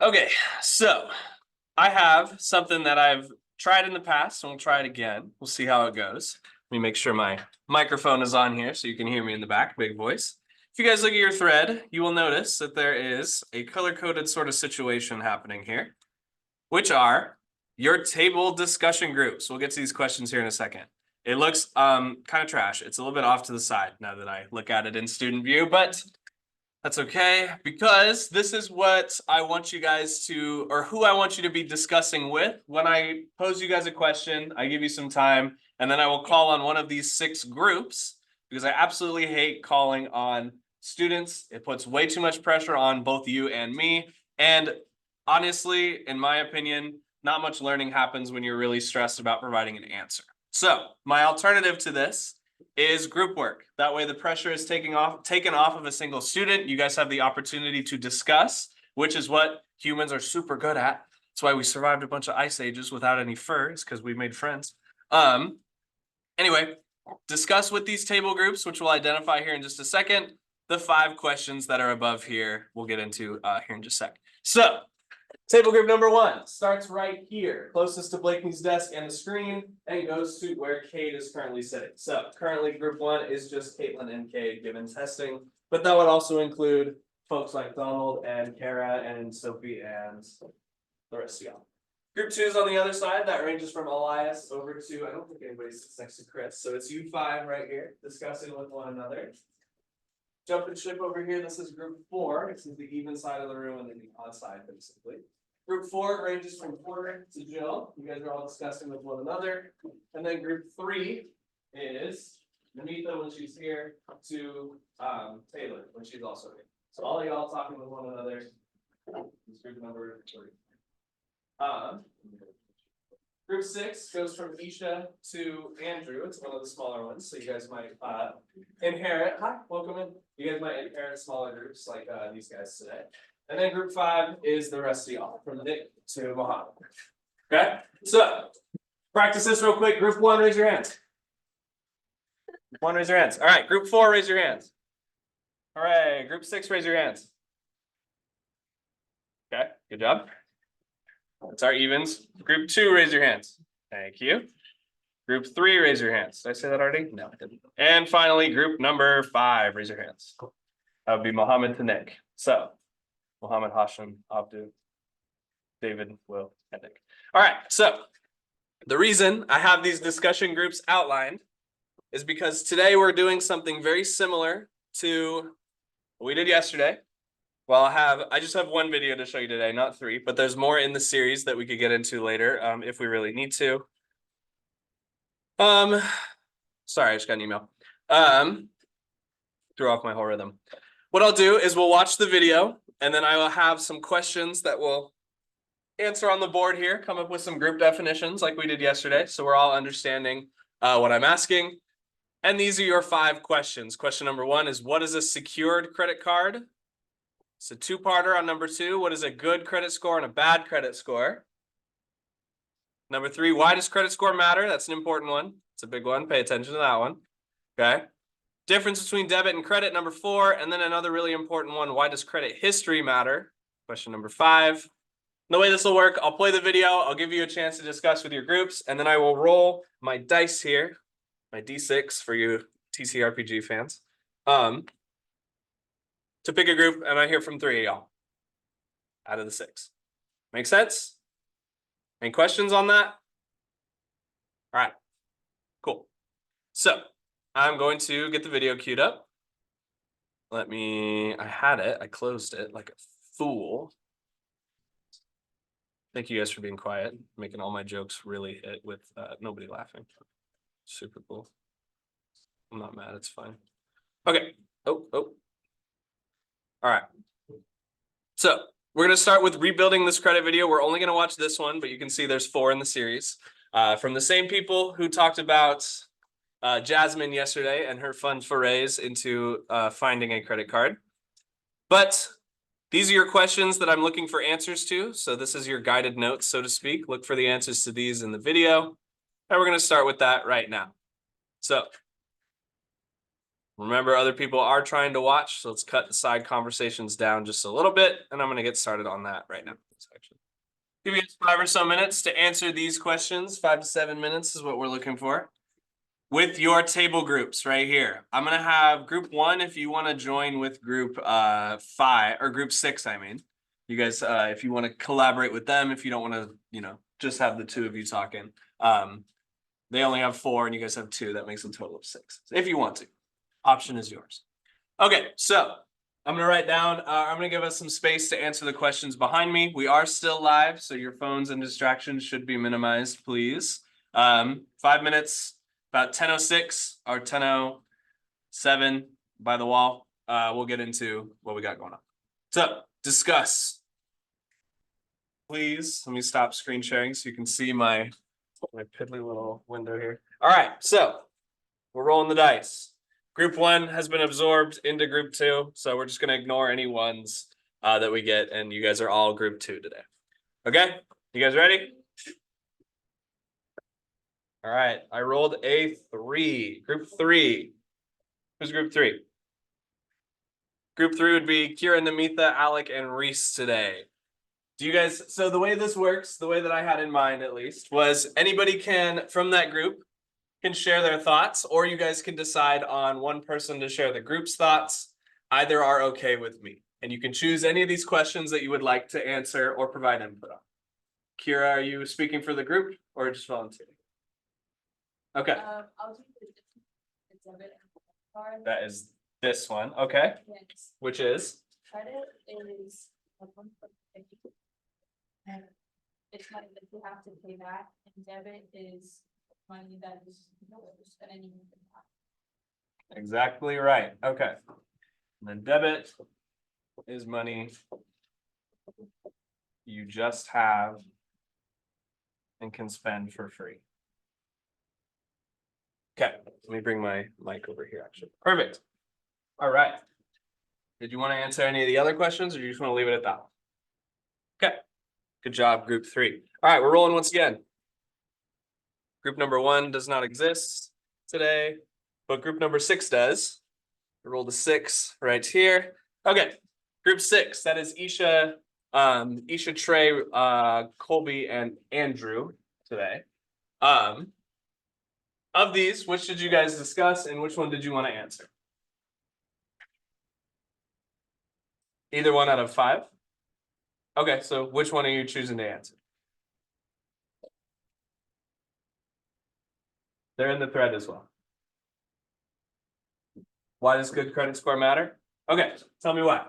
Okay, so I have something that I've tried in the past, and we'll try it again. We'll see how it goes. Let me make sure my microphone is on here so you can hear me in the back, big voice. If you guys look at your thread, you will notice that there is a color-coded sort of situation happening here, which are your table discussion groups. We'll get to these questions here in a second. It looks kind of trash. It's a little bit off to the side now that I look at it in student view, but that's okay, because this is what I want you guys to, or who I want you to be discussing with. When I pose you guys a question, I give you some time, and then I will call on one of these 6 groups, because I absolutely hate calling on students. It puts way too much pressure on both you and me. And honestly, in my opinion, not much learning happens when you're really stressed about providing an answer. So my alternative to this is group work. That way the pressure is taken off of a single student. You guys have the opportunity to discuss, which is what humans are super good at. That's why we survived a bunch of ice ages without any furs, because we made friends. Anyway, discuss with these table groups, which we'll identify here in just a second, the 5 questions that are above here. We'll get into here in just a sec. So table group number 1 starts right here, closest to Blakeney's desk and the screen, and goes to where Cade is currently sitting. So currently group 1 is just Caitlin and Cade given testing, but that would also include folks like Donald and Kara and Sophie and the rest of y'all. Group 2 is on the other side. That ranges from Elias over to, I don't think anybody sits next to Chris. So it's you 5 right here discussing with one another. Jump and ship over here. This is group 4. This is the even side of the room and then the odd side, basically. Group 4 ranges from Porter to Jill. You guys are all discussing with one another. And then group 3 is Namita when she's here to Taylor when she's also here. So all of y'all talking with one another. This group number 3. Group 6 goes from Isha to Andrew. It's one of the smaller ones, so you guys might inherit. Hi, welcome in. You guys might inherit smaller groups like these guys today. And then group 5 is the rest of y'all, from Nick to Mohammed. Okay, so practice this real quick. Group 1, raise your hands. Group 1, raise your hands. All right, group 4, raise your hands. All right, group 6, raise your hands. Okay, good job. That's our evens. Group 2, raise your hands. Thank you. Group 3, raise your hands. Did I say that already? No, I didn't. And finally, group number 5, raise your hands. That would be Mohammed to Nick. So, Mohammed, Hashim, Abdu, David, Will, and Nick. All right, so the reason I have these discussion groups outlined is because today we're doing something very similar to what we did yesterday. Well, I just have 1 video to show you today, not 3, but there's more in the series that we could get into later if we really need to. Sorry, I just got an email. Threw off my whole rhythm. What I'll do is we'll watch the video, and then I will have some questions that we'll answer on the board here, come up with some group definitions like we did yesterday, so we're all understanding what I'm asking. And these are your 5 questions. Question number 1 is, what is a secured credit card? It's a 2-parter on number 2. What is a good credit score and a bad credit score? Number 3, why does credit score matter? That's an important one. It's a big one. Pay attention to that one. Okay. Difference between debit and credit, number 4. And then another really important one, why does credit history matter? Question number 5. And the way this will work, I'll play the video. I'll give you a chance to discuss with your groups. And then I will roll my dice here, my D6 for you TCRPG fans. To pick a group, and I hear from 3 of y'all out of the 6. Make sense? Any questions on that? All right, cool. So I'm going to get the video queued up. I had it, I closed it like a fool. Thank you guys for being quiet, making all my jokes really hit with nobody laughing. Super cool. I'm not mad, it's fine. Okay, oh. All right, so we're going to start with rebuilding this credit video. We're only going to watch this one, but you can see there's 4 in the series from the same people who talked about Jasmine yesterday and her fun forays into finding a credit card. But these are your questions that I'm looking for answers to. So this is your guided notes, so to speak. Look for the answers to these in the video. And we're going to start with that right now. So Remember, other people are trying to watch, so let's cut the side conversations down just a little bit, and I'm going to get started on that right now. Give you guys 5 or so minutes to answer these questions. 5 to 7 minutes is what we're looking for. With your table groups right here, I'm going to have group 1 if you want to join with group 5 or group 6, I mean. You guys, if you want to collaborate with them, if you don't want to, just have the 2 of you talking. They only have 4 and you guys have 2. That makes a total of 6. If you want to. Option is yours. Okay, so I'm going to write down, I'm going to give us some space to answer the questions behind me. We are still live, so your phones and distractions should be minimized, please. 5 minutes, about 10:06 or 10:07 by the wall. We'll get into what we got going on. So, discuss. Please, let me stop screen sharing so you can see my piddly little window here. All right, so we're rolling the dice. Group 1 has been absorbed into group 2, so we're just going to ignore any ones that we get, and you guys are all group 2 today. Okay, you guys ready? All right, I rolled a 3. Group 3. Who's group 3? Group 3 would be Kira, Namitha, Alec, and Reese today. Do you guys, so the way this works, the way that I had in mind at least, was anybody can, from that group, can share their thoughts, or you guys can decide on one person to share the group's thoughts. Either are okay with me. And you can choose any of these questions that you would like to answer or provide input on. Kira, are you speaking for the group or just volunteering? Okay. I'll do the debit card. That is this one. Okay. Yes. Which is? Credit is and it's money that you have to pay back, and debit is money that is yours at any given time. Exactly right. Okay. And then debit is money you just have and can spend for free. Okay, let me bring my mic over here actually. Perfect. All right. Did you want to answer any of the other questions or do you just want to leave it at that one? Okay. Good job, group 3. All right, we're rolling once again. Group number 1 does not exist today, but group number 6 does. I rolled a 6 right here. Okay, group 6, that is Isha, Trey, Colby, and Andrew today. Of these, which did you guys discuss and which one did you want to answer? Either one out of 5? Okay, so which one are you choosing to answer? They're in the thread as well. Why does good credit score matter? Okay, tell me why.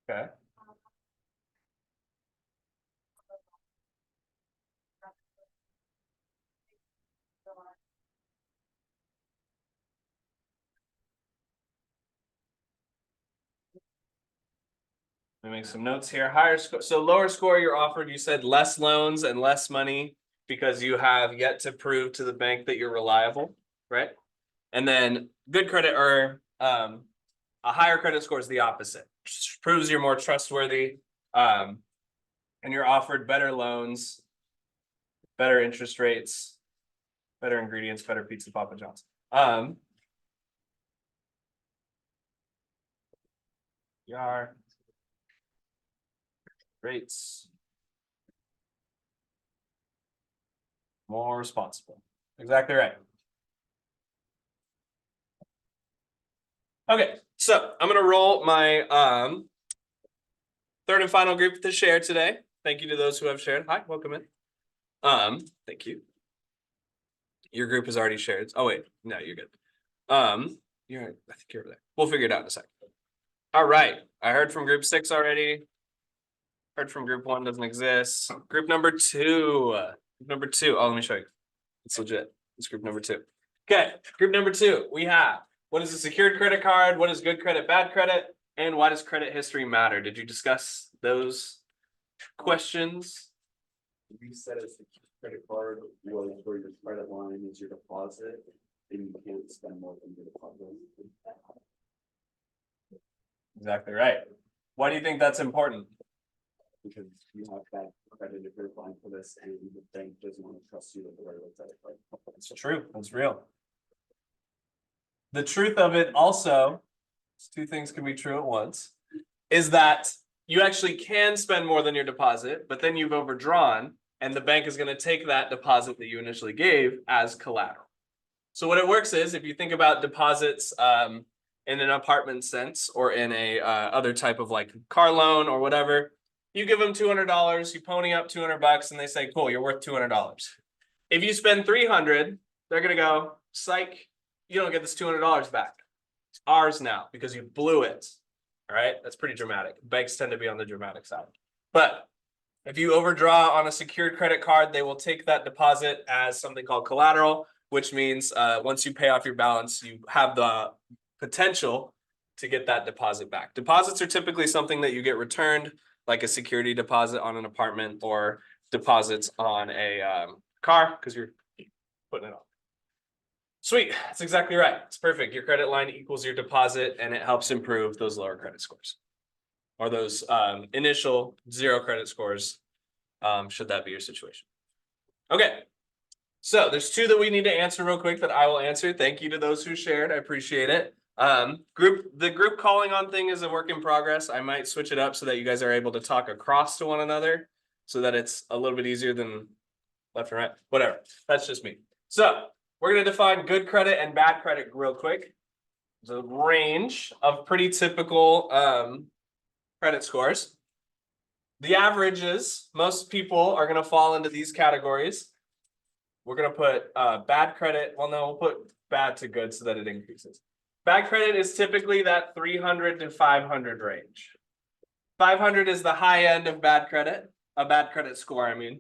Okay. Let me make some notes here. Higher score, so lower score you're offered, you said less loans and less money because you have yet to prove to the bank that you're reliable, right? And then good credit or a higher credit score is the opposite. Just proves you're more trustworthy, and you're offered better loans, better interest rates, better ingredients, better pizza, Papa John's. Yar rates more responsible. Exactly right. Okay, so I'm gonna roll my third and final group to share today. Thank you to those who have shared. Hi, welcome in. Thank you. Your group has already shared. Oh wait, no, you're good. You're I think you're over there. We'll figure it out in a second. All right. I heard from group 6 already. Heard from group 1 doesn't exist. Group number 2. Group number 2. Oh, let me show you. It's legit. It's group number 2. Okay, group number 2. We have what is a secured credit card? What is good credit, bad credit? And why does credit history matter? Did you discuss those questions? You said a secured credit card was where your credit line is your deposit, and you can't spend more than your deposit. Exactly right. Why do you think that's important? Because you have that credit if you're applying for this and the bank doesn't want to trust you with the right credit card. It's true. That's real. The truth of it also, two things can be true at once, is that you actually can spend more than your deposit, but then you've overdrawn, and the bank is going to take that deposit that you initially gave as collateral. So what it works is, if you think about deposits in an apartment sense, or in a other type of like car loan or whatever, you give them $200, you pony up $200, and they say, cool, you're worth $200. If you spend $300, they're gonna go, psych, you don't get this $200 back. It's ours now because you blew it. All right, that's pretty dramatic. Banks tend to be on the dramatic side. But if you overdraw on a secured credit card, they will take that deposit as something called collateral, which means once you pay off your balance, you have the potential to get that deposit back. Deposits are typically something that you get returned, like a security deposit on an apartment or deposits on a car, because you're putting it on. Sweet, that's exactly right. It's perfect. Your credit line equals your deposit, and it helps improve those lower credit scores, or those initial 0 credit scores, should that be your situation. Okay, so there's 2 that we need to answer real quick that I will answer. Thank you to those who shared. I appreciate it. The group calling on thing is a work in progress. I might switch it up so that you guys are able to talk across to one another, so that it's a little bit easier than left and right. Whatever. That's just me. So we're going to define good credit and bad credit real quick. There's a range of pretty typical credit scores. The averages, most people are going to fall into these categories. We're going to put bad credit. Well, no, we'll put bad to good so that it increases. Bad credit is typically that 300 to 500 range. 500 is the high end of bad credit, a bad credit score, I mean.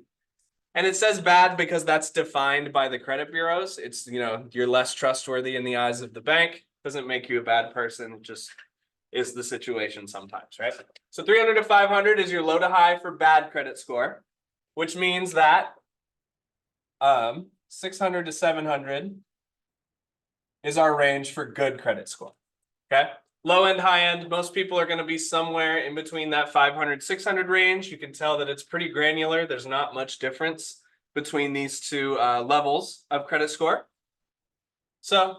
And it says bad because that's defined by the credit bureaus. It's, you know, you're less trustworthy in the eyes of the bank. Doesn't make you a bad person, just is the situation sometimes, right? So 300 to 500 is your low to high for bad credit score, which means that 600 to 700 is our range for good credit score. Okay, low end, high end, most people are going to be somewhere in between that 500, 600 range. You can tell that it's pretty granular. There's not much difference between these 2 levels of credit score. So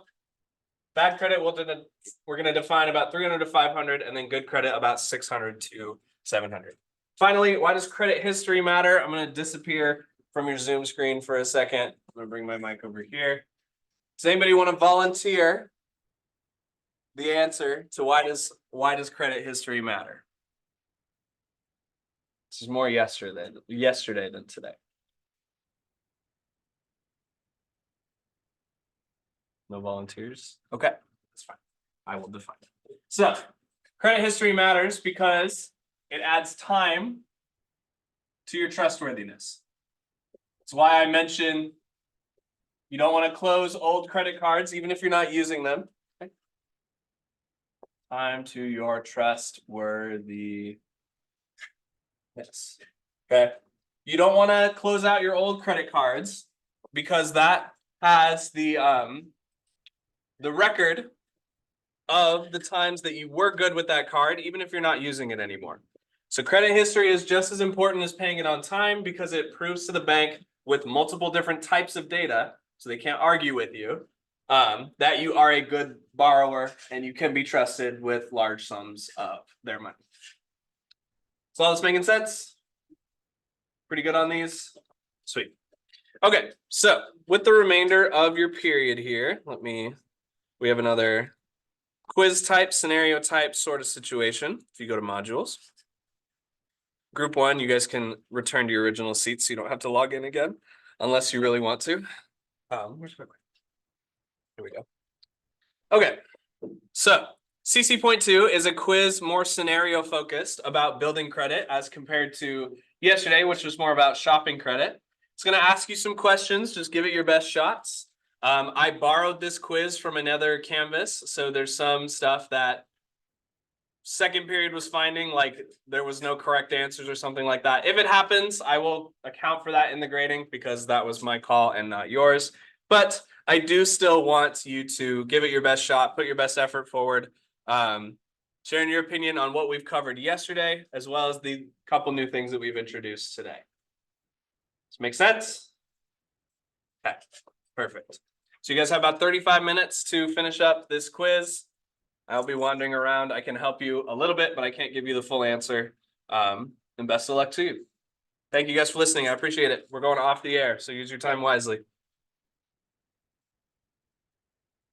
bad credit, we're going to define about 300 to 500, and then good credit about 600 to 700. Finally, why does credit history matter? I'm going to disappear from your Zoom screen for a second. I'm going to bring my mic over here. Does anybody want to volunteer the answer to why does credit history matter? This is more yesterday than today. No volunteers? Okay, that's fine. I will define it. So, credit history matters because it adds time to your trustworthiness. That's why I mentioned you don't want to close old credit cards, even if you're not using them. Okay. Time to your trustworthiness. Okay. You don't want to close out your old credit cards because that has the record of the times that you were good with that card, even if you're not using it anymore. So credit history is just as important as paying it on time because it proves to the bank with multiple different types of data, so they can't argue with you, that you are a good borrower and you can be trusted with large sums of their money. So all this making sense? Pretty good on these? Sweet. Okay, so with the remainder of your period here, we have another quiz type, scenario type sort of situation. If you go to modules. Group 1, you guys can return to your original seats so you don't have to log in again, unless you really want to. Where's my mic? Here we go. Okay, so CC point 2 is a quiz more scenario focused about building credit as compared to yesterday, which was more about shopping credit. It's going to ask you some questions. Just give it your best shots. I borrowed this quiz from another Canvas, so there's some stuff that second period was finding, like there was no correct answers or something like that. If it happens, I will account for that in the grading because that was my call and not yours. But I do still want you to give it your best shot, put your best effort forward. sharing your opinion on what we've covered yesterday, as well as the couple new things that we've introduced today. Does it make sense? Okay, perfect. So you guys have about 35 minutes to finish up this quiz. I'll be wandering around. I can help you a little bit, but I can't give you the full answer. And best of luck to you. Thank you guys for listening. I appreciate it. We're going off the air, so use your time wisely.